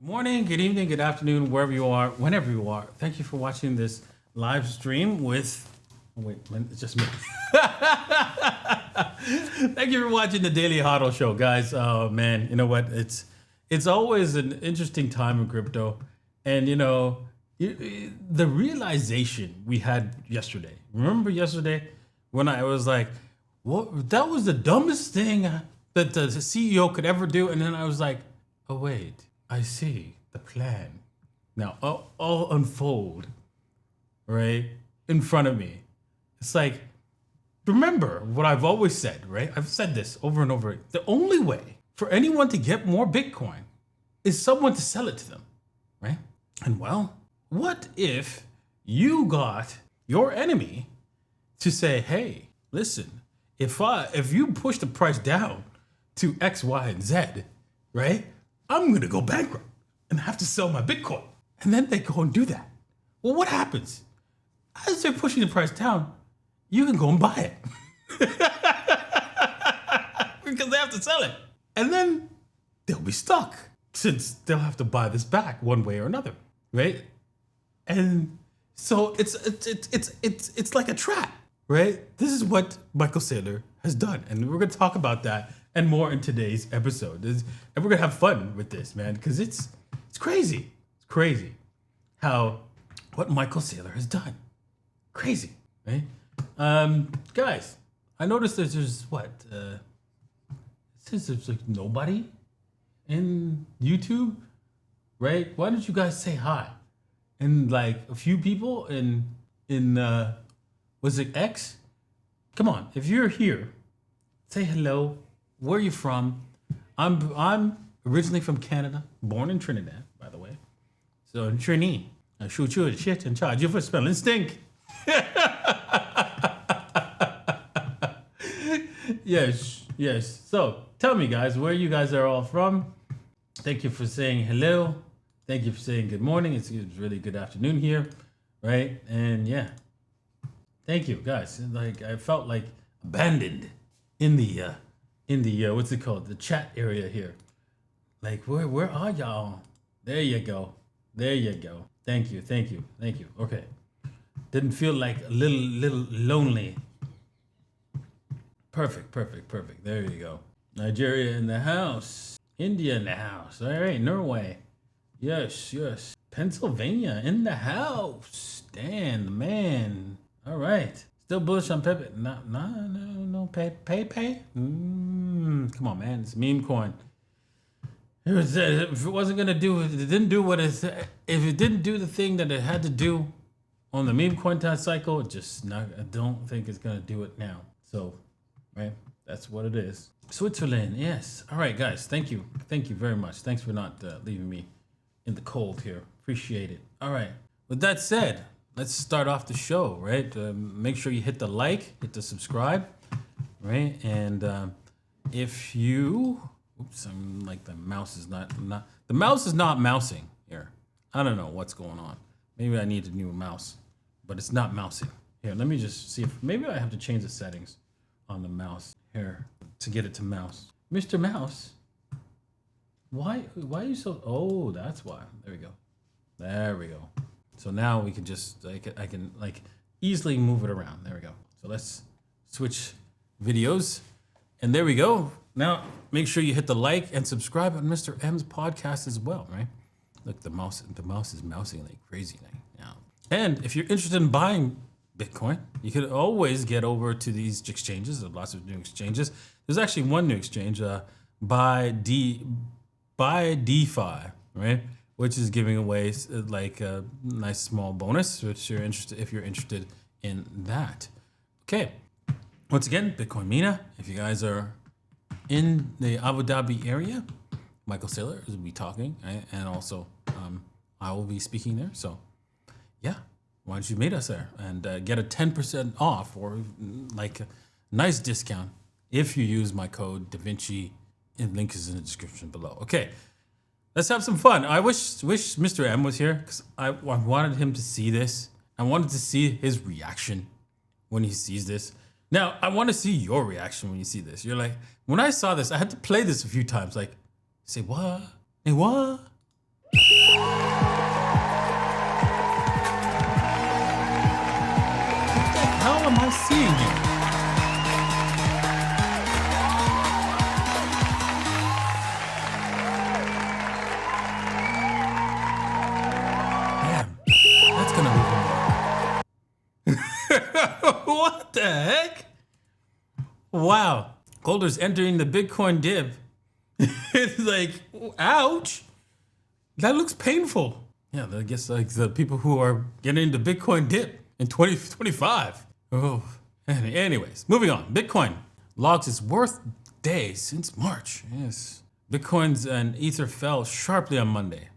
Morning, good evening, good afternoon, wherever you are, whenever you are. Thank you for watching this live stream with. Oh wait, it's just me. Thank you for watching the Daily Hodl Show, guys. Oh man, you know what? It's always an interesting time in crypto, and the realization we had yesterday. Remember yesterday when I was like, "What? That was the dumbest thing that the CEO could ever do," and then I was like, "Oh wait." I see the plan. Now all unfold, right, in front of me. It's like, remember what I've always said, right? I've said this over and over. The only way for anyone to get more Bitcoin is someone to sell it to them, right? And well, what if you got your enemy to say, hey, listen, if you push the price down to X, Y, and Z, right? I'm gonna go bankrupt and have to sell my Bitcoin. And then they go and do that. Well, what happens? As they're pushing the price down, you can go and buy it. Because they have to sell it. And then they'll be stuck since they'll have to buy this back one way or another, right? And so it's like a trap, right? This is what Michael Saylor has done. And we're gonna talk about that and more in today's episode. And we're gonna have fun with this, man, because it's crazy. It's crazy what Michael Saylor has done. Crazy, right? Guys, I noticed there's like nobody in YouTube, right? Why don't you guys say hi? And like a few people in was it X? Come on, if you're here, say hello. Where are you from? I'm originally from Canada, born in Trinidad, by the way. So in Trini, I shoot you shit and charge you for spelling stink. Yes. So tell me, guys, where you guys are all from. Thank you for saying hello. Thank you for saying good morning. It's really good afternoon here, right? And yeah, thank you, guys. Like I felt like abandoned in the what's it called? The chat area here. Like where are y'all? There you go. Thank you. Okay. Didn't feel like a little lonely. Perfect. There you go. Nigeria in the house. India in the house. All right, Norway. Yes. Pennsylvania in the house. Dan, the man. All right. Still bullish on Pepe. No. Pepe? Come on, man. It's meme coin. If it wasn't gonna do it, didn't do what it. If it didn't do the thing that it had to do on the meme coin time cycle, I don't think it's gonna do it now. So, right, that's what it is. Switzerland, yes. All right, guys. Thank you very much. Thanks for not leaving me in the cold here. Appreciate it. All right. With that said, let's start off the show, right? Make sure you hit the like, hit the subscribe, right? And if you, I'm like the mouse is not mousing here. I don't know what's going on. Maybe I need a new mouse, but it's not mousing. Here, let me just see if maybe I have to change the settings on the mouse here to get it to mouse. Mr. Mouse, why are you so? Oh, that's why. There we go. So now we can just I can easily move it around. There we go. So let's switch videos, and there we go. Now make sure you hit the like and subscribe on Mr. M's podcast as well, right? Look, the mouse is mousing like crazy now. And if you're interested in buying Bitcoin, you could always get over to these exchanges. There's lots of new exchanges. There's actually one new exchange, Buy DeFi, right? Which is giving away like a nice small bonus, if you're interested in that. Okay. Once again, Bitcoin Mina. If you guys are in the Abu Dhabi area, Michael Saylor will be talking, right? And also I will be speaking there. So yeah, why don't you meet us there and get a 10% off or like a nice discount if you use my code DaVinci. And link is in the description below. Okay, let's have some fun. I wish Mr. M was here because I wanted him to see this. I wanted to see his reaction when he sees this. Now, I want to see your reaction when you see this. You're like, when I saw this, I had to play this a few times. Like, say what? Hey, what? the heck? Wow. Golders entering the Bitcoin dip. It's like, ouch. That looks painful. Yeah, I guess like the people who are getting into Bitcoin dip in 2025. Oh, anyways, moving on. Bitcoin logs its worst day since March. Yes. Bitcoins and Ether fell sharply on Monday.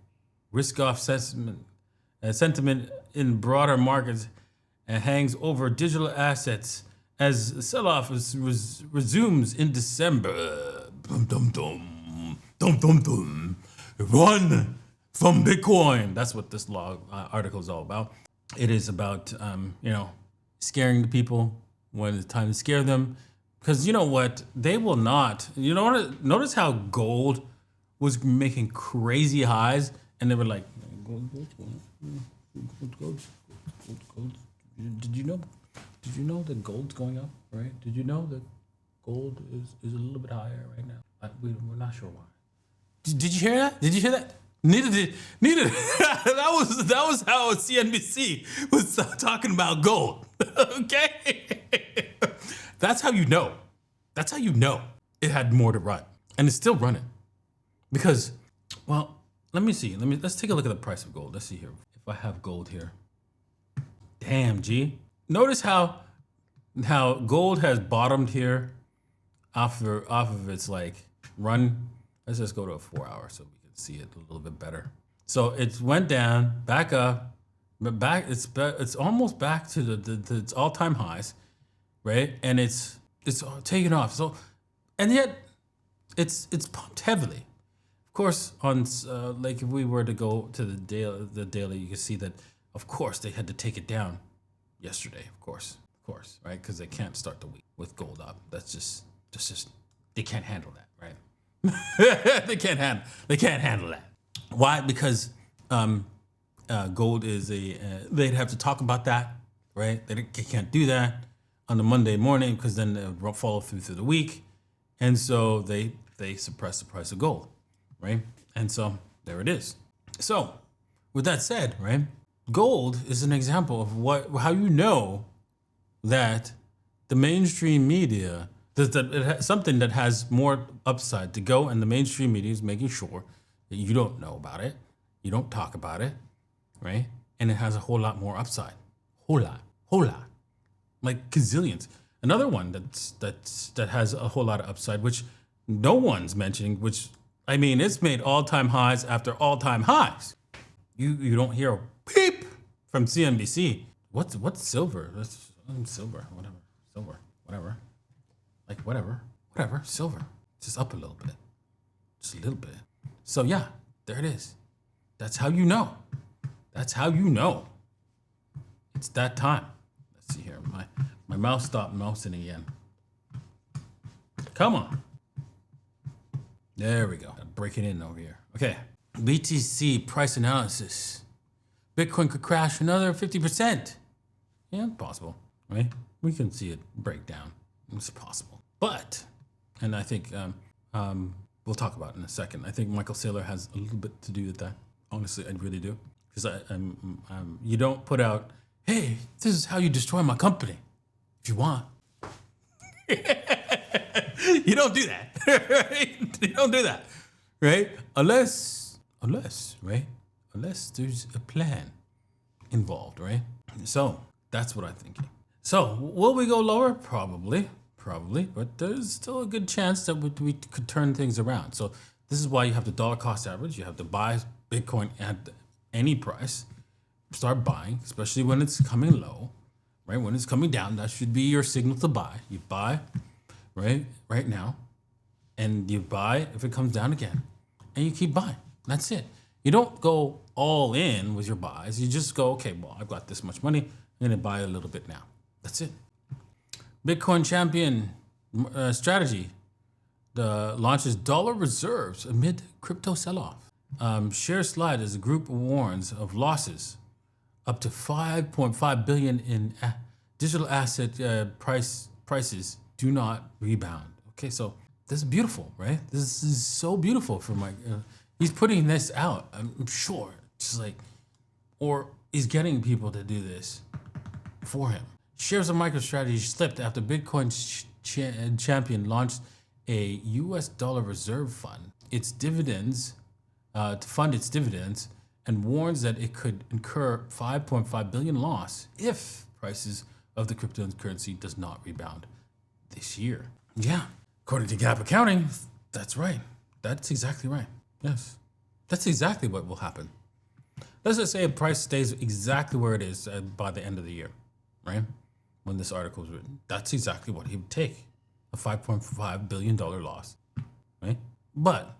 Risk-off sentiment in broader markets hangs over digital assets as sell-off resumes in December. Dum dum dum, dum dum dum. Run from Bitcoin. That's what this article is all about. It is about scaring the people when it's time to scare them, because you know what, they will not. You know, notice how gold was making crazy highs, and they were like, gold. Did you know that gold's going up, right? Did you know that gold is a little bit higher right now? We're not sure why. Did you hear that? Did you hear that? Neither did. that was how CNBC was talking about gold. Okay? That's how you know. That's how you know it had more to run. And it's still running. Because, well, let me see. Let's take a look at the price of gold. Let's see here. If I have gold here. Damn, G. Notice how gold has bottomed here off of its like run. Let's just go to a 4 hour so we can see it a little bit better. So it went down, back up, but it's almost back to its all-time highs, right? And it's taken off. So, and yet it's pumped heavily. Of course, on like if we were to go to the daily, you can see that of course they had to take it down yesterday. Of course, right? Because they can't start the week with gold up. That's just they can't handle that, right? they can't handle that. Why? Because gold is they'd have to talk about that, right? They can't do that on the Monday morning because then they'll follow through the week, and so they suppress the price of gold, right? And so there it is. So with that said, right, gold is an example of how you know that the mainstream media, that it has something that has more upside to go, and the mainstream media is making sure that you don't know about it, you don't talk about it, right? And it has a whole lot more upside, whole lot, like gazillions. Another one that has a whole lot of upside, which no one's mentioning. Which I mean, it's made all-time highs after all-time highs. You don't hear a peep from CNBC. What's silver? That's silver, whatever. Like whatever, silver. Just up a little bit. Just a little bit. So yeah, there it is. That's how you know. That's how you know. It's that time. Let's see here. My mouse stopped mousing again. Come on. There we go. Break it in over here. Okay. BTC price analysis. Bitcoin could crash another 50%. Yeah, possible, right? We can see it break down. It's possible. But, and I think we'll talk about it in a second. I think Michael Saylor has a little bit to do with that. Honestly, I really do. Because you don't put out, hey, this is how you destroy my company. If you want. You don't do that. Right? You don't do that. Right? Unless, right? Unless there's a plan involved, right? So that's what I'm thinking. So will we go lower? Probably, but there's still a good chance that we could turn things around. So this is why you have the dollar cost average. You have to buy Bitcoin at any price. Start buying, especially when it's coming low, right? When it's coming down, that should be your signal to buy. You buy, right now, and you buy if it comes down again, and you keep buying. That's it. You don't go all in with your buys. You just go, okay, well, I've got this much money. I'm gonna buy a little bit now. That's it. Bitcoin champion strategy launches dollar reserves amid crypto sell-off. Share slide as the group warns of losses up to 5.5 billion in digital asset prices do not rebound. Okay, so this is beautiful, right? This is so beautiful for Mike. He's putting this out, I'm sure. Just like, or he's getting people to do this for him. Shares of MicroStrategy slipped after Bitcoin champion launched a US dollar reserve fund, its dividends, to fund its dividends, and warns that it could incur 5.5 billion loss if prices of the cryptocurrency does not rebound this year. Yeah, according to GAAP accounting, that's right. That's exactly right. Yes, that's exactly what will happen. Let's just say a price stays exactly where it is by the end of the year, right? When this article was written, that's exactly what he would take, a $5.5 billion loss, right? But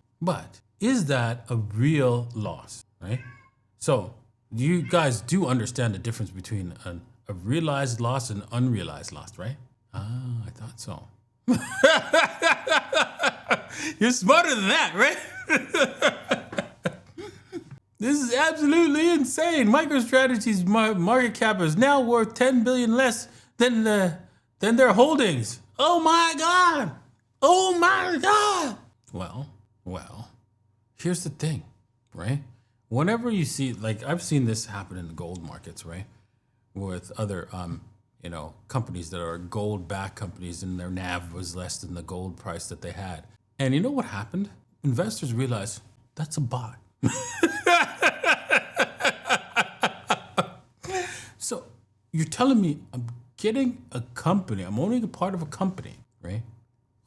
is that a real loss, right? So you guys do understand the difference between a realized loss and unrealized loss, right? Ah, I thought so. You're smarter than that, right? This is absolutely insane. MicroStrategy's market cap is now worth 10 billion less than their holdings. Oh my God. Oh my God. Well, here's the thing, right? Whenever you see, like I've seen this happen in the gold markets, right? With other, companies that are gold-backed companies and their NAV was less than the gold price that they had. And you know what happened? Investors realized that's a bot. So you're telling me I'm getting a company, I'm owning a part of a company, right?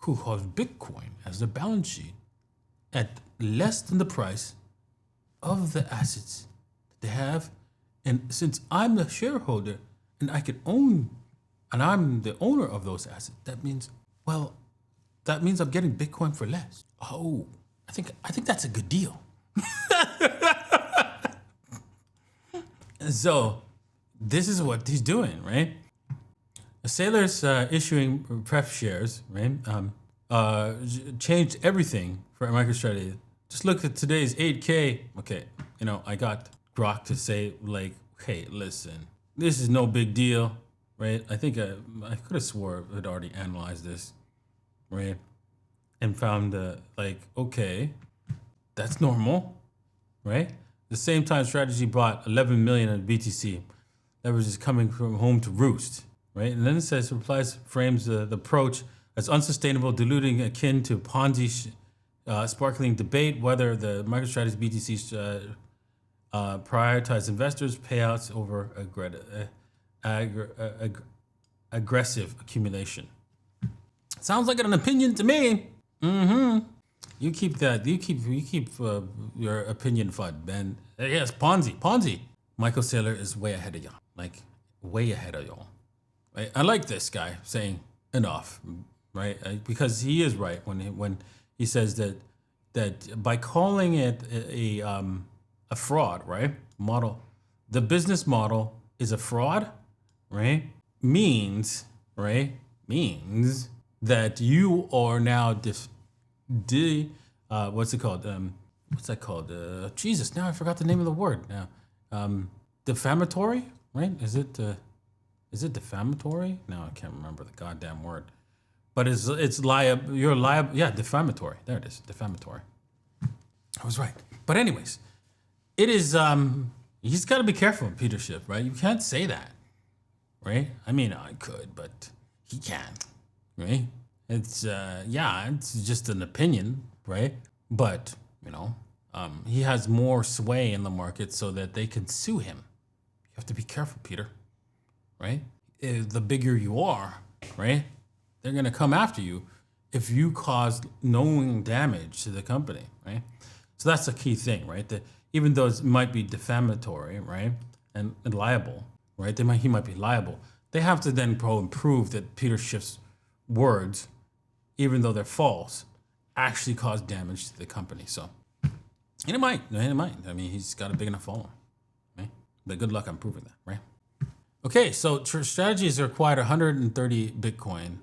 Who has Bitcoin as their balance sheet at less than the price of the assets that they have. And since I'm the shareholder and I can own, and I'm the owner of those assets, that means I'm getting Bitcoin for less. Oh, I think that's a good deal. So this is what he's doing, right? Saylor's issuing pref shares, right? Changed everything for MicroStrategy. Just look at today's 8K. Okay, I got Grok to say like, hey, listen, this is no big deal, right? I think I could have swore I had already analyzed this, right? And found okay, that's normal, right? The same time strategy bought 11 million in BTC. That was just coming from home to roost, right? And then it says, replies frames the approach as unsustainable, diluting, akin to Ponzi, sparkling debate whether the MicroStrategy BTCs prioritize investors' payouts over aggressive accumulation. Sounds like an opinion to me. Mm-hmm. You keep that. You keep your opinion FUD, man. Yes, Ponzi. Michael Saylor is way ahead of y'all. Like way ahead of y'all. Right? I like this guy saying enough, right? Because he is right when he says that by calling it a fraud, right? The business model is a fraud, right? Means that you are now what's it called? What's that called? Jesus, now I forgot the name of the word. Now, defamatory, right? Is it defamatory? No, I can't remember the goddamn word. But it's liable. You're liable. Yeah, defamatory. There it is. Defamatory. I was right. But anyways, it is. He's got to be careful, Peter Schiff, right? You can't say that, right? I mean, I could, but he can't, right? It's it's just an opinion, right? But he has more sway in the market so that they can sue him. You have to be careful, Peter, right? The bigger you are, right? They're gonna come after you if you cause knowing damage to the company, right? So that's the key thing, right? That even though it might be defamatory, right, and liable, right? He might be liable. They have to then prove that Peter Schiff's words, even though they're false, actually cause damage to the company. So, and it might. I mean, he's got a big enough following, right? But good luck on proving that, right? Okay, so Strategies acquired 130 Bitcoin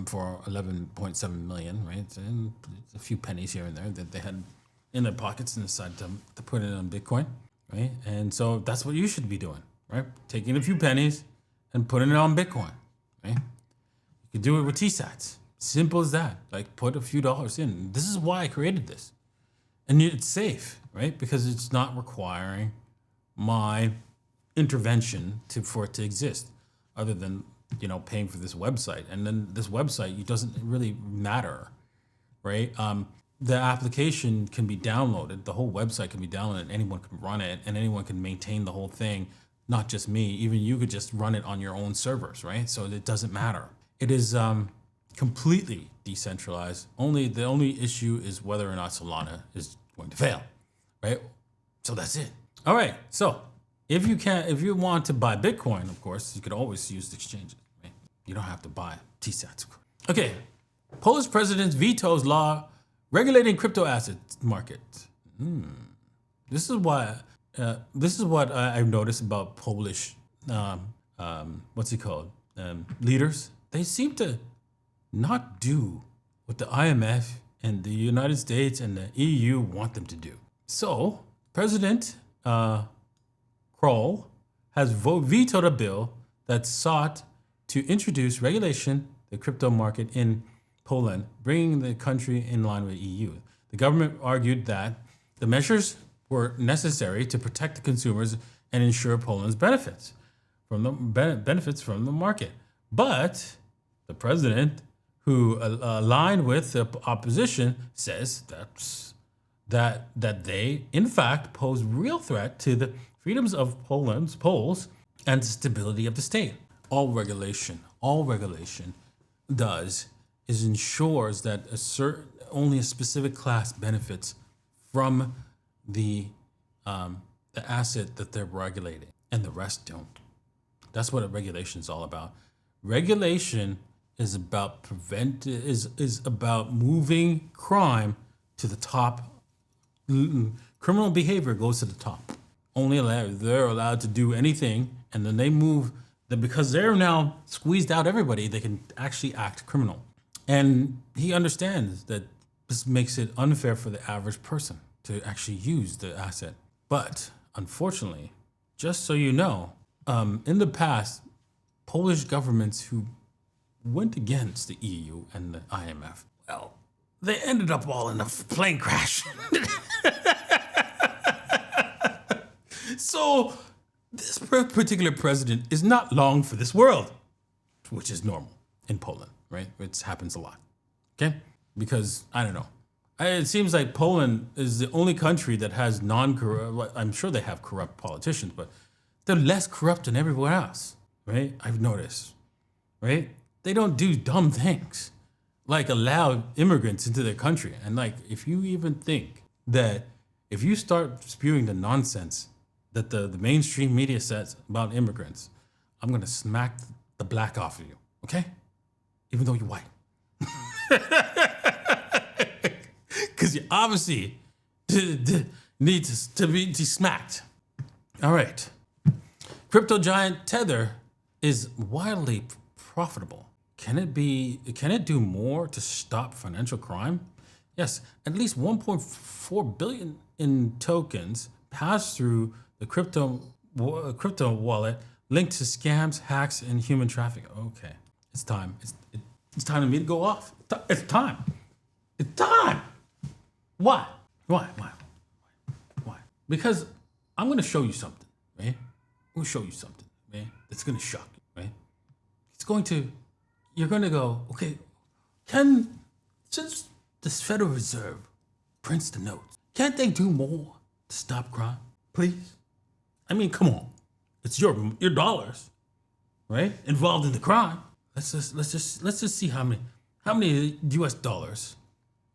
for 11.7 million, right? And a few pennies here and there that they had in their pockets and decided to put it on Bitcoin, right? And so that's what you should be doing, right? Taking a few pennies and putting it on Bitcoin, right? You could do it with TSATs. Simple as that. Like put a few dollars in. This is why I created this. And it's safe, right? Because it's not requiring my intervention for it to exist. other than, paying for this website. And then this website, it doesn't really matter, right? The application can be downloaded. The whole website can be downloaded. Anyone can run it and anyone can maintain the whole thing. Not just me, even you could just run it on your own servers, right? So it doesn't matter. It is completely decentralized. The only issue is whether or not Solana is going to fail, right? So that's it. All right. So if you want to buy Bitcoin, of course, you could always use the exchanges, right? You don't have to buy TSAT. Okay. Polish president vetoes law regulating crypto assets market. This is what I've noticed about Polish, leaders. They seem to not do what the IMF and the United States and the EU want them to do. So President Kroll has vetoed a bill that sought to introduce regulation the crypto market in Poland, bringing the country in line with EU. The government argued that the measures were necessary to protect the consumers and ensure Poland's benefits from the market. But the president, who aligned with the opposition, says that they, in fact, pose real threat to the freedoms of Poles and the stability of the state. All regulation does is ensures that only a specific class benefits from the asset that they're regulating, and the rest don't. That's what a regulation is all about. Regulation is about is about moving crime to the top. Criminal behavior goes to the top. They're allowed to do anything, and then they move. Because they're now squeezed out everybody, they can actually act criminal. And he understands that this makes it unfair for the average person to actually use the asset. But unfortunately, just so you know, in the past, Polish governments who went against the EU and the IMF, well, they ended up all in a plane crash. So this particular president is not long for this world, which is normal in Poland, right? It happens a lot, okay? Because, I don't know. It seems like Poland is the only country that has non-corrupt, I'm sure they have corrupt politicians, but they're less corrupt than everywhere else, right? I've noticed, right? They don't do dumb things, like allow immigrants into their country. And like, if you even think that if you start spewing the nonsense that the mainstream media says about immigrants, I'm going to smack the black off of you, okay? Even though you're white. Because you obviously need to be smacked. All right. Crypto giant Tether is wildly profitable. Can it do more to stop financial crime? Yes, at least 1.4 billion in tokens passed through the crypto wallet linked to scams, hacks, and human trafficking. Okay, it's time. It's time for me to go off. It's time. It's time. Why? Because I'm going to show you something, right? I'm going to show you something, right? It's going to shock you, right? You're going to go, okay, since this Federal Reserve prints the notes, can't they do more to stop crime, please? I mean, come on. It's your dollars, right? Involved in the crime. Let's just see how many US dollars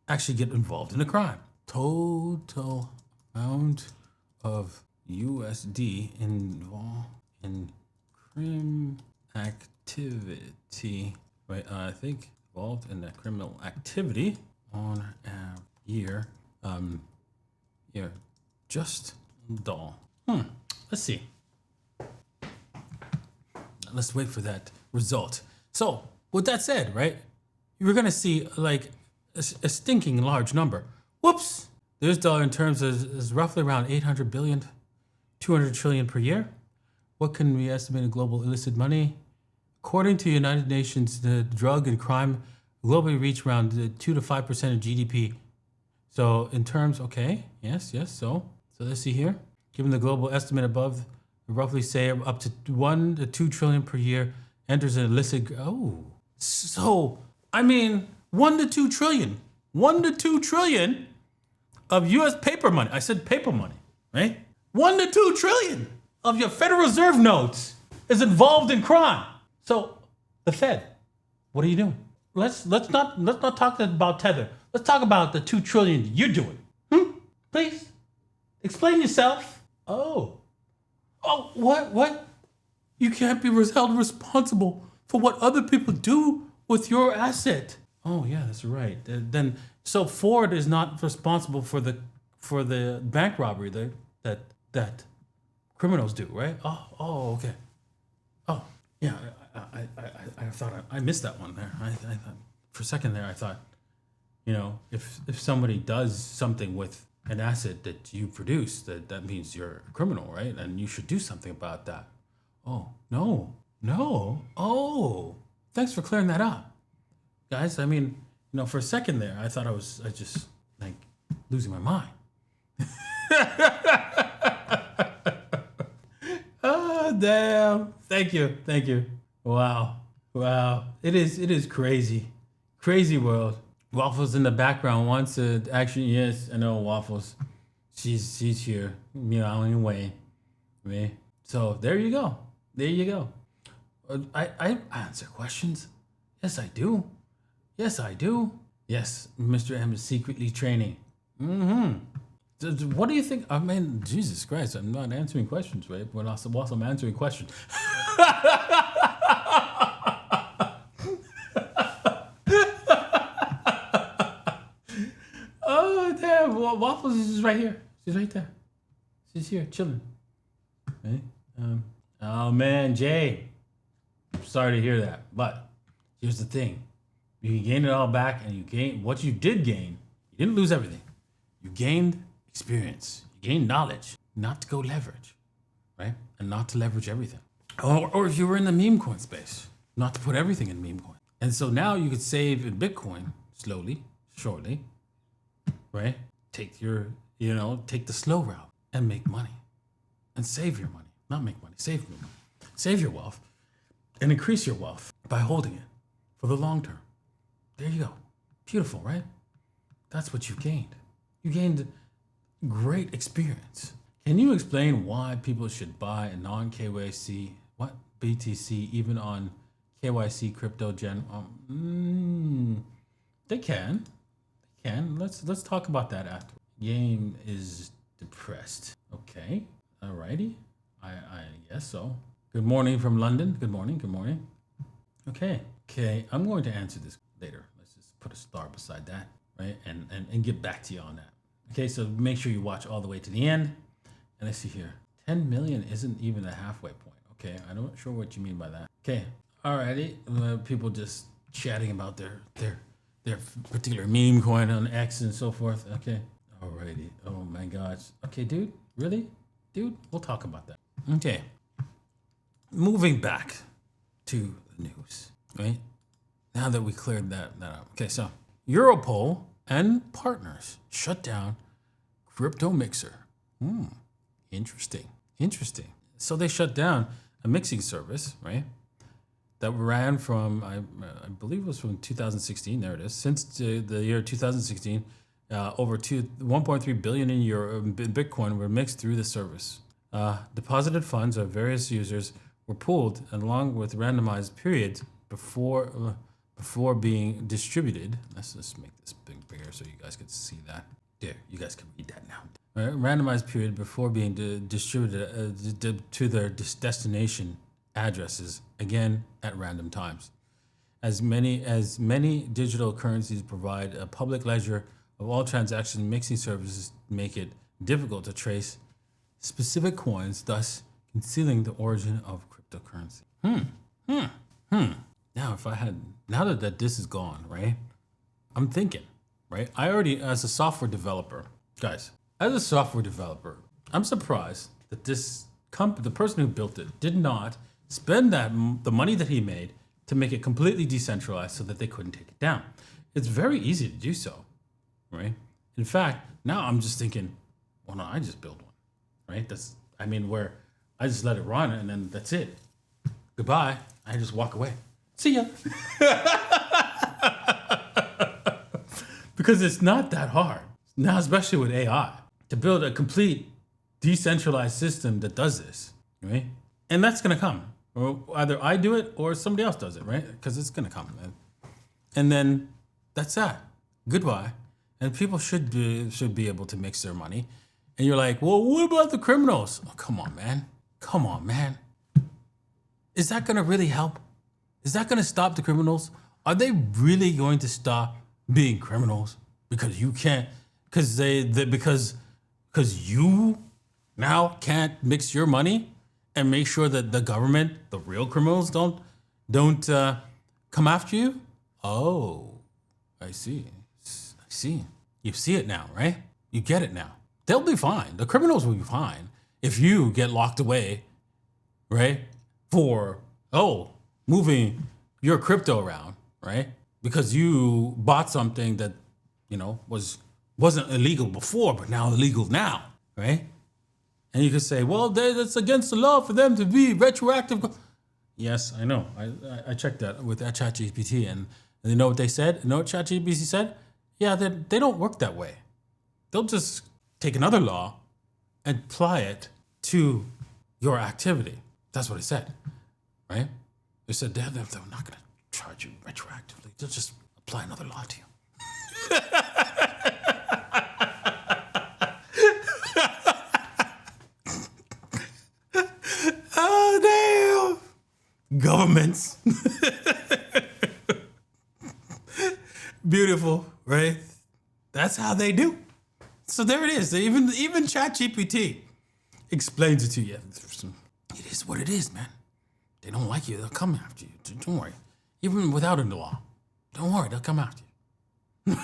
actually get involved in the crime. Total amount of USD involved in crime activity. Right, I think involved in that criminal activity on a year. Just doll. Let's see. Let's wait for that result. So, with that said, right, you're gonna see like a stinking large number. Whoops! This dollar in terms is roughly around 800 billion, 200 trillion per year. What can we estimate in global illicit money? According to United Nations, the drug and crime globally reach around 2 to 5% of GDP. So in terms, okay, yes. So let's see here. Given the global estimate above, roughly say up to 1 to 2 trillion per year enters an illicit. Oh, so I mean, 1 to 2 trillion, 1 to 2 trillion of U.S. paper money. I said paper money, right? 1 to 2 trillion of your Federal Reserve notes is involved in crime. So the Fed, what are you doing? Let's not talk about Tether. Let's talk about the 2 trillion you're doing. Please explain yourself. Oh, what? You can't be held responsible for what other people do with your asset. Oh yeah, that's right. Then so Ford is not responsible for the bank robbery that criminals do, right? Oh, okay. Oh yeah, I thought I missed that one there. I thought for a second there I thought, if somebody does something with an asset that you produce, that means you're a criminal, right? And you should do something about that. Oh, no. Oh, thanks for clearing that up. Guys, I mean, for a second there, I thought I just like losing my mind. Oh, damn. Thank you. Wow. It is crazy. Crazy world. Waffles in the background wants to actually, yes, I know Waffles. She's here, anyway. So there you go. I answer questions. Yes, I do. Yes, Mr. M is secretly training. What do you think? I mean, Jesus Christ, I'm not answering questions, right? But also I'm answering questions. Oh, damn. Waffles is just right here. She's right there. She's here, chilling. Right? Oh, man, Jay. I'm sorry to hear that. But here's the thing. You gain it all back, and what you did gain. You didn't lose everything. You gained experience. You gained knowledge. Not to go leverage, right? And not to leverage everything. Or if you were in the meme coin space, not to put everything in meme coin. And so now you could save in Bitcoin slowly, shortly, right? Take the slow route and make money and save your money. Not make money, save your money. Save your wealth and increase your wealth by holding it for the long term. There you go. Beautiful, right? That's what you gained. You gained great experience. Can you explain why people should buy a non-KYC, BTC, even on KYC crypto gen? They can. Let's talk about that after. Game is depressed. Okay. Alrighty. I guess so. Good morning from London. Good morning. Okay. I'm going to answer this later. Let's just put a star beside that, right? And get back to you on that. Okay, so make sure you watch all the way to the end. And let's see here. 10 million isn't even a halfway point. Okay, I'm not sure what you mean by that. Okay, alrighty. People just chatting about their particular meme coin on X and so forth. Okay, alrighty. Oh my gosh. Okay, dude, really? Dude, we'll talk about that. Okay, moving back to the news, right? Now that we cleared that up. Okay, so Europol and partners shut down crypto mixer. Interesting. So they shut down a mixing service, right? That ran from, I believe it was from 2016. There it is. Since the year 2016, over 1.3 billion in Bitcoin were mixed through the service. Deposited funds of various users were pooled along with randomized periods before being distributed. Let's just make this bigger so you guys can see that. There, you guys can read that now. Right? Randomized period before being distributed to their destination addresses, again at random times. As many digital currencies provide a public ledger of all transaction mixing services, make it difficult to trace specific coins, thus concealing the origin of cryptocurrency. Now that this is gone, right? I'm thinking, right? I already, as a software developer, guys, I'm surprised that the person who built it did not spend the money that he made to make it completely decentralized so that they couldn't take it down. It's very easy to do so, right? In fact, now I'm just thinking, well, no, I just build one, right? Where I just let it run and then that's it. Goodbye. I just walk away. See ya. Because it's not that hard. Now, especially with AI, to build a complete decentralized system that does this, right? And that's gonna come. Or either I do it or somebody else does it, right? Because it's gonna come. And then that's that. Goodbye. And people should be able to mix their money. And you're like, well, what about the criminals? Oh, come on, man. Come on, man. Is that gonna really help? Is that gonna stop the criminals? Are they really going to stop being criminals? Because you can't, because you now can't mix your money and make sure that the government, the real criminals, don't come after you? Oh, I see. You see it now, right? You get it now. They'll be fine. The criminals will be fine if you get locked away, right? For, moving your crypto around, right? Because you bought something that, wasn't illegal before, but now illegal now, right? And you could say, well, that's against the law for them to be retroactive. Yes, I know. I checked that with ChatGPT, and you know what they said? You know what ChatGPT said? Yeah, they don't work that way. They'll just take another law and apply it to your activity. That's what it said, right? They said they're not going to charge you retroactively. They'll just apply another law to you. Oh, damn. Governments. Beautiful, right? That's how they do. So there it is. Even ChatGPT explains it to you. It is what it is, man. They don't like you, they'll come after you. Don't worry. Even without a law, don't worry, they'll come after you.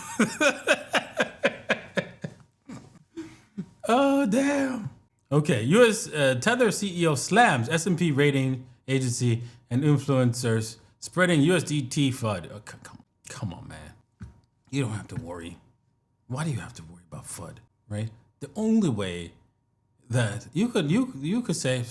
Oh, damn. Okay, U.S. Tether CEO slams S&P rating agency and influencers spreading USDT FUD. Oh, come on, man. You don't have to worry. Why do you have to worry about FUD, right? The only way that you could say,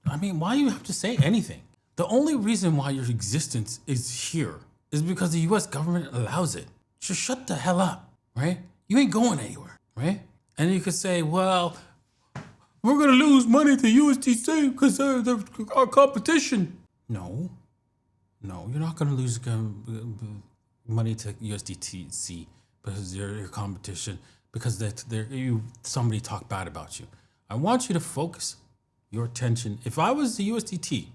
I mean, why do you have to say anything? The only reason why your existence is here is because the U.S. government allows it. So shut the hell up, right? You ain't going anywhere, right? And you could say, well, we're gonna lose money to USDC because they're our competition. No, you're not gonna lose money to USDC because they're your competition, because somebody talked bad about you. I want you to focus your attention. If I was the USDT,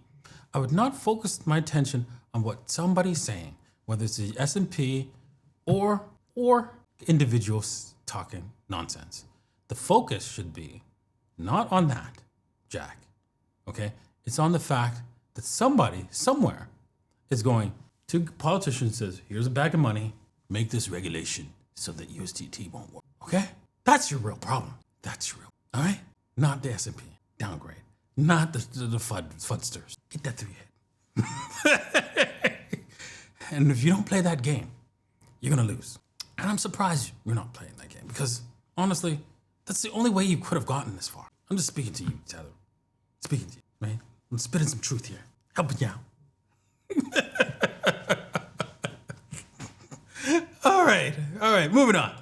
I would not focus my attention on what somebody's saying, whether it's the S&P or individuals talking nonsense. The focus should be not on that, Jack, okay? It's on the fact that somebody, somewhere, is going to politicians says, here's a bag of money, make this regulation so that USDT won't work, okay? That's your real problem. That's your real, all right? Not the S&P, downgrade. Not the FUDsters. Get that through your head. And if you don't play that game, you're gonna lose. And I'm surprised you're not playing that game because, honestly, that's the only way you could have gotten this far. I'm just speaking to you, Tether. Speaking to you, man. I'm spitting some truth here. Helping you out. All right, moving on.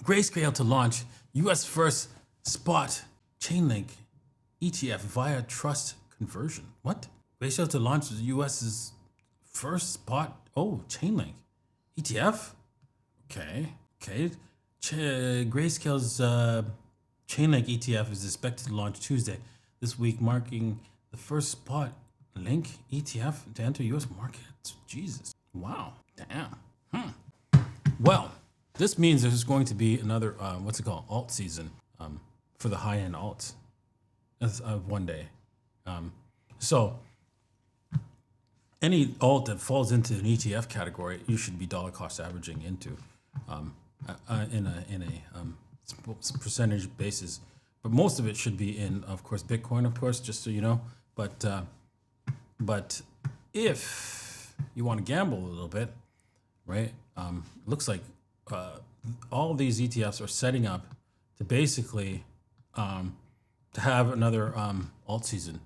Grayscale to launch U.S. first spot Chainlink ETF via trust conversion. What? Grayscale to launch the U.S.'s first spot. Oh, Chainlink ETF. Okay. Grayscale's Chainlink ETF is expected to launch Tuesday this week, marking the first spot link ETF to enter U.S. markets. Jesus. Wow. Damn. Well, this means there's going to be another, alt season for the high-end alts one day. So any alt that falls into an ETF category, you should be dollar cost averaging into in a percentage basis. But most of it should be in, of course, Bitcoin, of course, just so you know. But if you want to gamble a little bit, right? Looks like all these ETFs are setting up to basically to have another alt season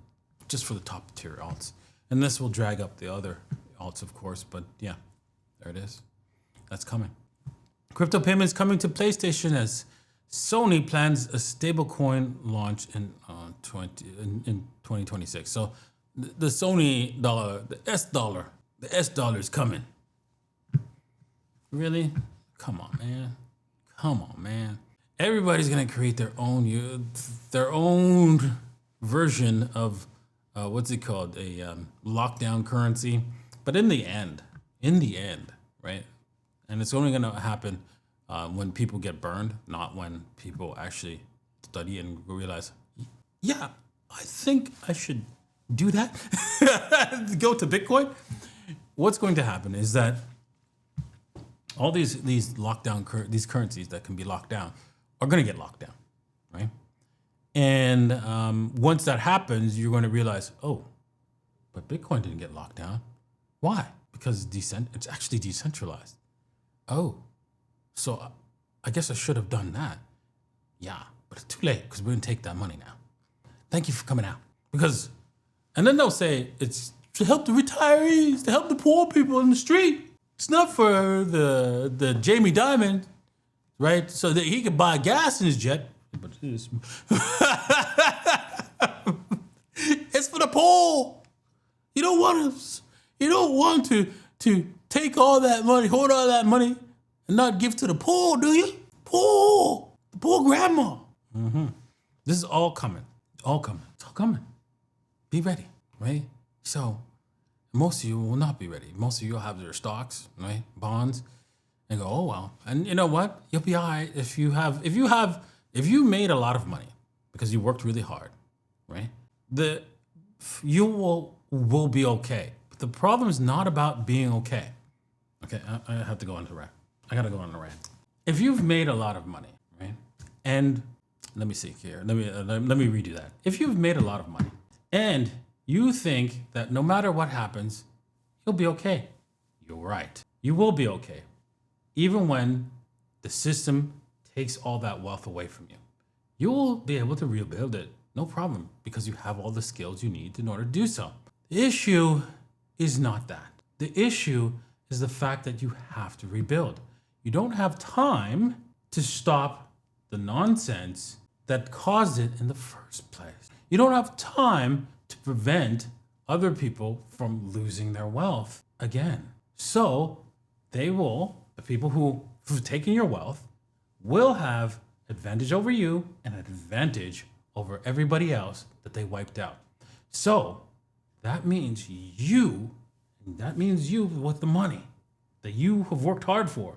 just for the top tier alts. And this will drag up the other alts, of course, but yeah, there it is. That's coming. Crypto payments coming to PlayStation as Sony plans a stablecoin launch in 2026. So the Sony dollar, the S dollar is coming. Really? Come on, man. Come on, man. Everybody's gonna create their own version of what's it called? A lockdown currency. But in the end, right? And it's only gonna happen when people get burned, not when people actually study and realize, yeah, I think I should do that. Go to Bitcoin. What's going to happen is that all these these currencies that can be locked down are going to get locked down, right? And once that happens, you're going to realize, oh, but Bitcoin didn't get locked down. Why? Because it's actually decentralized. Oh, so I guess I should have done that. Yeah, but it's too late because we're going to take that money now. Thank you for coming out. And then they'll say it's to help the retirees, to help the poor people in the street. It's not for the Jamie Dimon, right? So that he could buy gas in his jet. But it's for the poor. You don't want to take all that money, hold all that money, and not give to the poor, do you? The poor grandma. Mm-hmm. This is all coming. It's all coming. Be ready, right? So most of you will not be ready. Most of you will have their stocks, right? Bonds, and go, oh well. And you know what? You'll be all right if you made a lot of money because you worked really hard, right? You will be okay. But the problem is not about being okay. Okay, I have to go on the rant. I gotta go on the rant. If you've made a lot of money, right? And let me see here. Let me redo that. If you've made a lot of money and you think that no matter what happens, you'll be okay. You're right. You will be okay. Even when the system takes all that wealth away from you, you will be able to rebuild it. No problem, because you have all the skills you need in order to do so. The issue is not that. The issue is the fact that you have to rebuild. You don't have time to stop the nonsense that caused it in the first place. You don't have time to prevent other people from losing their wealth again. So the people who've taken your wealth will have advantage over you and an advantage over everybody else that they wiped out. So that means you with the money that you have worked hard for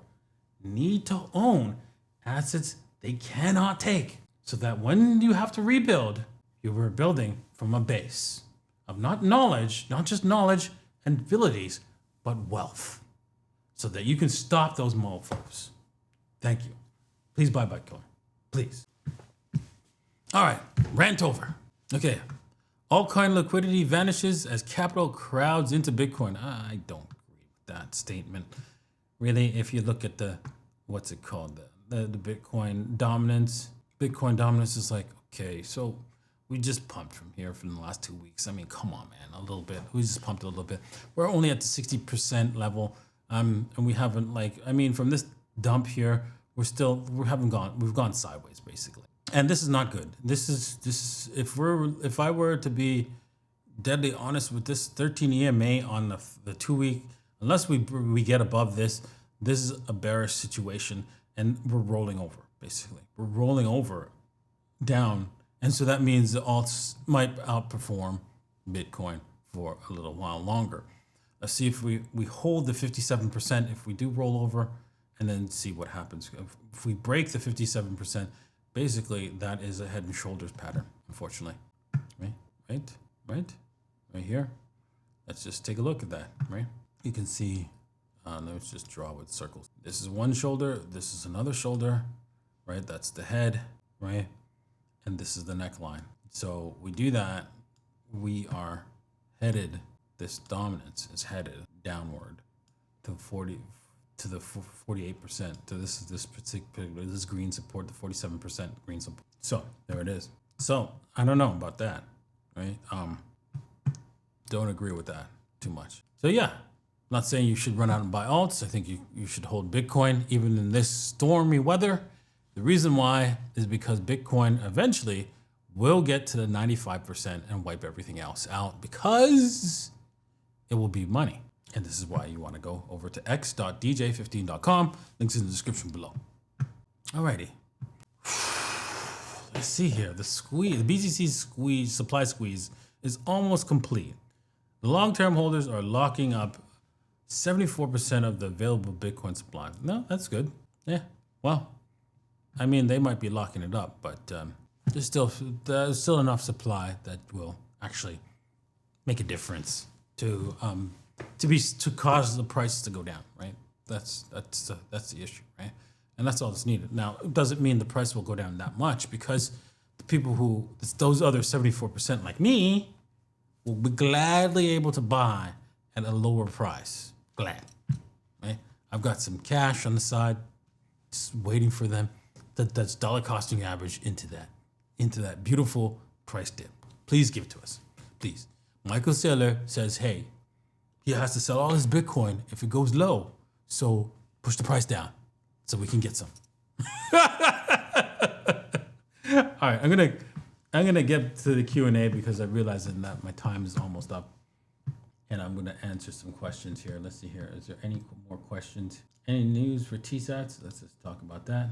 need to own assets they cannot take, so that when you have to rebuild, you're rebuilding from a base of not just knowledge and abilities, but wealth, so that you can stop those mofos. Thank you. Please buy Bitcoin. Please. All right, rant over. Okay. Altcoin liquidity vanishes as capital crowds into Bitcoin. I don't agree with that statement. Really, if you look at the Bitcoin dominance is like, okay, so we just pumped from here for the last 2 weeks. I mean, come on, man, a little bit. We just pumped a little bit. We're only at the 60% level. And we haven't from this dump here, we've gone sideways basically. And this is not good. This is if I were to be deadly honest with this 13 EMA on the 2 week, unless we get above this is a bearish situation, and we're rolling over basically. We're rolling over down, and so that means the alts might outperform Bitcoin for a little while longer. Let's see if we hold the 57% if we do roll over, and then see what happens. If we break the 57%, basically that is a head and shoulders pattern, unfortunately. Right here. Let's just take a look at that, right? You can see, let's just draw with circles. This is one shoulder, this is another shoulder, right? That's the head, right? And this is the neckline. So we do that, we are headed, this dominance is headed downward to the 48%, to this particular green support, the 47% green support. So there it is. So I don't know about that, right? don't agree with that too much. So yeah, I'm not saying you should run out and buy alts. I think you should hold Bitcoin even in this stormy weather. The reason why is because Bitcoin eventually will get to the 95% and wipe everything else out because it will be money. And this is why you want to go over to x.dj15.com. Links in the description below. Alrighty. Let's see here. The BTC supply squeeze is almost complete. The long-term holders are locking up 74% of the available Bitcoin supply. No, that's good. Yeah. Well, I mean, they might be locking it up, but there's still enough supply that will actually make a difference to cause the prices to go down, right? That's the issue, right? And that's all that's needed. Now, it doesn't mean the price will go down that much because the people those other 74% like me will be gladly able to buy at a lower price. Glad, right? I've got some cash on the side, just waiting for them. That's dollar costing average into that beautiful price dip. Please give it to us, please. Michael Saylor says, hey, he has to sell all his Bitcoin if it goes low. So push the price down so we can get some. All right, I'm gonna get to the Q&A because I realize that my time is almost up, and I'm gonna answer some questions here. Let's see here. Is there any more questions? Any news for TSATs? Let's just talk about that.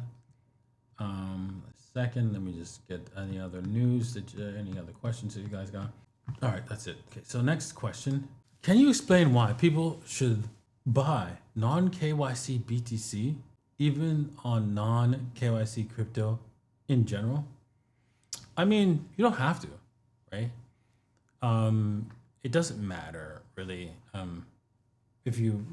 Second, let me just get any other news, any other questions that you guys got. All right, that's it. Okay, so next question. Can you explain why people should buy non-KYC BTC even on non-KYC crypto in general? I mean, you don't have to, right? It doesn't matter really if you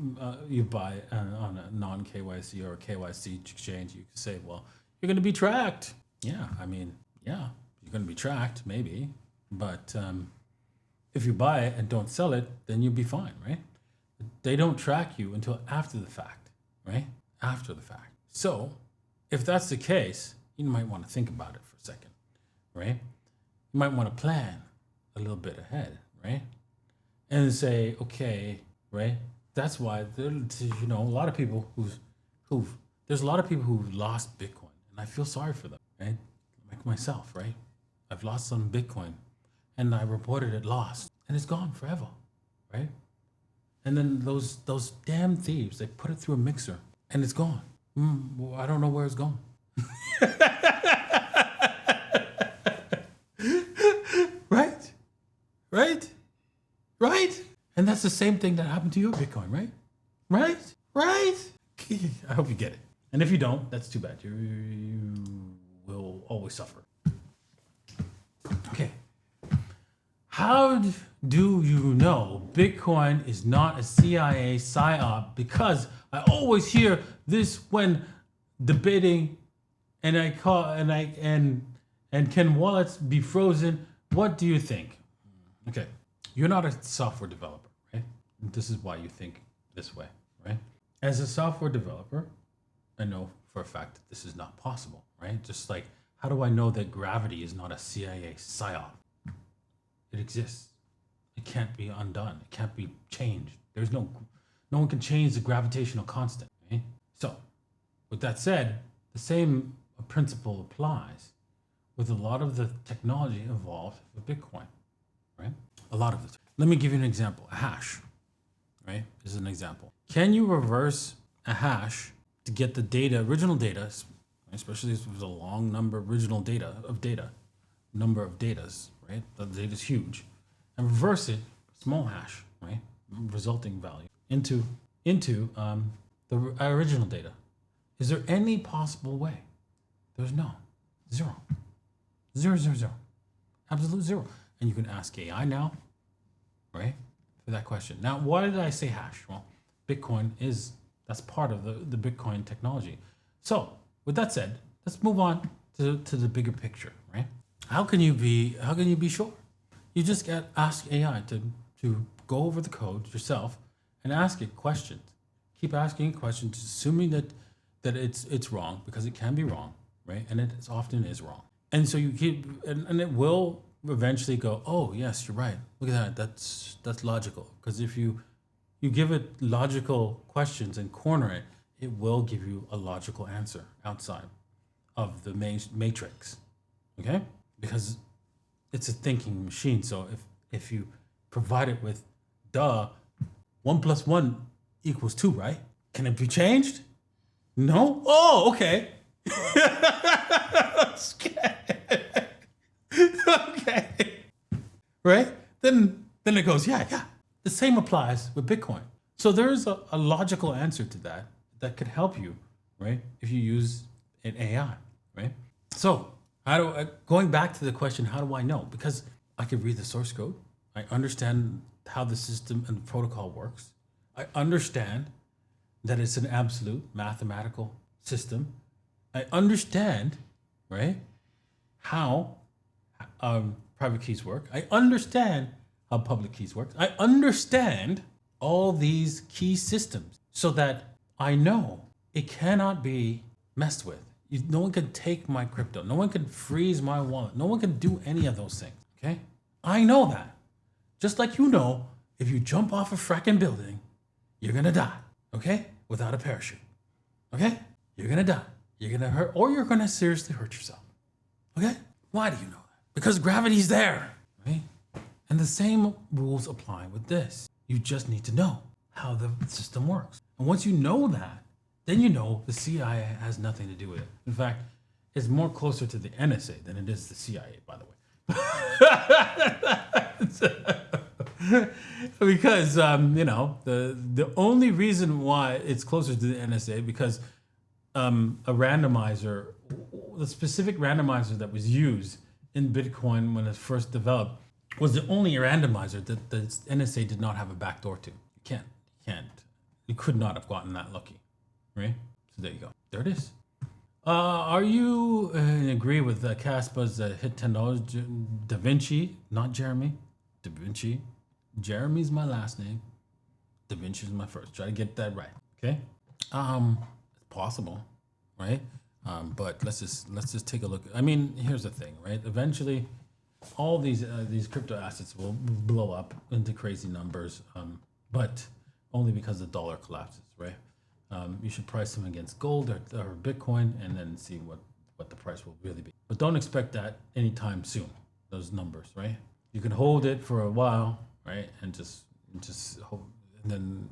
buy on a non-KYC or a KYC exchange. You can say, well, you're going to be tracked. Yeah, I mean, yeah, you're going to be tracked maybe, but if you buy it and don't sell it, then you'll be fine, right? They don't track you until after the fact, right? After the fact. So if that's the case, you might want to think about it for a second, right? You might want to plan a little bit ahead, right? And say, okay, right? That's why there's a lot of people there's a lot of people who've lost Bitcoin, and I feel sorry for them, right? Like myself, right? I've lost some Bitcoin, and I reported it lost, and it's gone forever, right? And then those damn thieves, they put it through a mixer, and it's gone. Well, I don't know where it's going. Right? Right? Right? And that's the same thing that happened to your Bitcoin, right? Right? Right? I hope you get it. And if you don't, that's too bad. You will always suffer. Okay. How do you know Bitcoin is not a CIA psyop? Because I always hear this when debating, and can wallets be frozen? What do you think? Okay, you're not a software developer, right? This is why you think this way, right? As a software developer, I know for a fact that this is not possible, right? Just like, how do I know that gravity is not a CIA psyop? It exists. It can't be undone. It can't be changed. There's no one can change the gravitational constant, right? So, with that said, the same principle applies with a lot of the technology involved with Bitcoin, right? A lot of it. Let me give you an example. A hash, right, is an example. Can you reverse a hash to get the data, original data, especially if there's a long number of number of datas, right? The data is huge, and reverse it, small hash, right, resulting value into the original data. Is there any possible way? There's no. Zero. Absolute zero. And you can ask AI now, right, for that question. Now, why did I say hash? Well, Bitcoin that's part of the Bitcoin technology. So with that said, let's move on to the bigger picture, right? How can you be sure? You just ask AI to go over the code yourself and ask it questions. Keep asking it questions, assuming that it's wrong, because it can be wrong, right? And it often is wrong. And so you keep, and it will eventually go, oh yes, you're right. Look at that. That's logical. Because if you give it logical questions and corner it, it will give you a logical answer outside of the main matrix. Okay? Because it's a thinking machine. So if you provide it with 1 + 1 = 2, right? Can it be changed? No? Oh, okay. Okay. Right? Then it goes, yeah. The same applies with Bitcoin. So there's a logical answer to that could help you, right? If you use an AI, right? So going back to the question, how do I know? Because I could read the source code. I understand how the system and the protocol works. I understand that it's an absolute mathematical system. I understand, right, how private keys work. I understand how public keys work. I understand all these key systems so that I know it cannot be messed with. No one can take my crypto. No one can freeze my wallet. No one can do any of those things, okay? I know that. Just like you know, if you jump off a fracking building, you're gonna die, okay? Without a parachute, okay? You're gonna die. You're gonna hurt, or you're gonna seriously hurt yourself, okay? Why do you know that? Because gravity's there, right? And the same rules apply with this. You just need to know how the system works. And once you know that, then you know the CIA has nothing to do with it. In fact, it's more closer to the NSA than it is the CIA, by the way. Because the only reason why it's closer to the NSA because a randomizer, the specific randomizer that was used in Bitcoin when it first developed was the only randomizer that the NSA did not have a backdoor to. You could not have gotten that lucky, right? So there you go. There it is. Are you agree with Caspa's hit $10? Da Vinci, not Jeremy. Da Vinci. Jeremy's my last name. Da Vinci's my first. Try to get that right. Okay. It's possible, right? But let's just take a look. I mean, here's the thing, right? Eventually, all these crypto assets will blow up into crazy numbers, but only because the dollar collapses, right? You should price them against gold or Bitcoin and then see what the price will really be. But don't expect that anytime soon, those numbers, right? You can hold it for a while, right? And just hold, and then,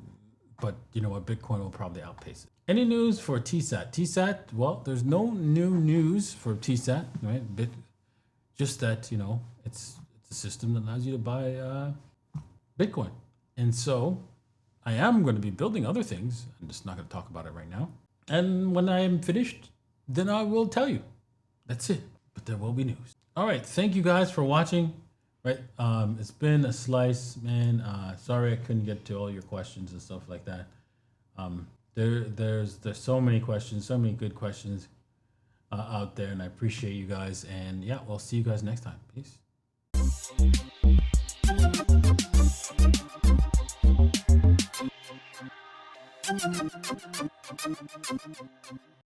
but you know what? Bitcoin will probably outpace it. Any news for TSAT? TSAT, well, there's no new news for TSAT, right? Just that, it's a system that allows you to buy Bitcoin. And so I am going to be building other things. I'm just not going to talk about it right now. And when I am finished, then I will tell you. That's it. But there will be news. All right. Thank you guys for watching. Right. It's been a slice, man. Sorry I couldn't get to all your questions and stuff like that. There's so many questions, so many good questions out there, and I appreciate you guys. And yeah, we'll see you guys next time. Peace.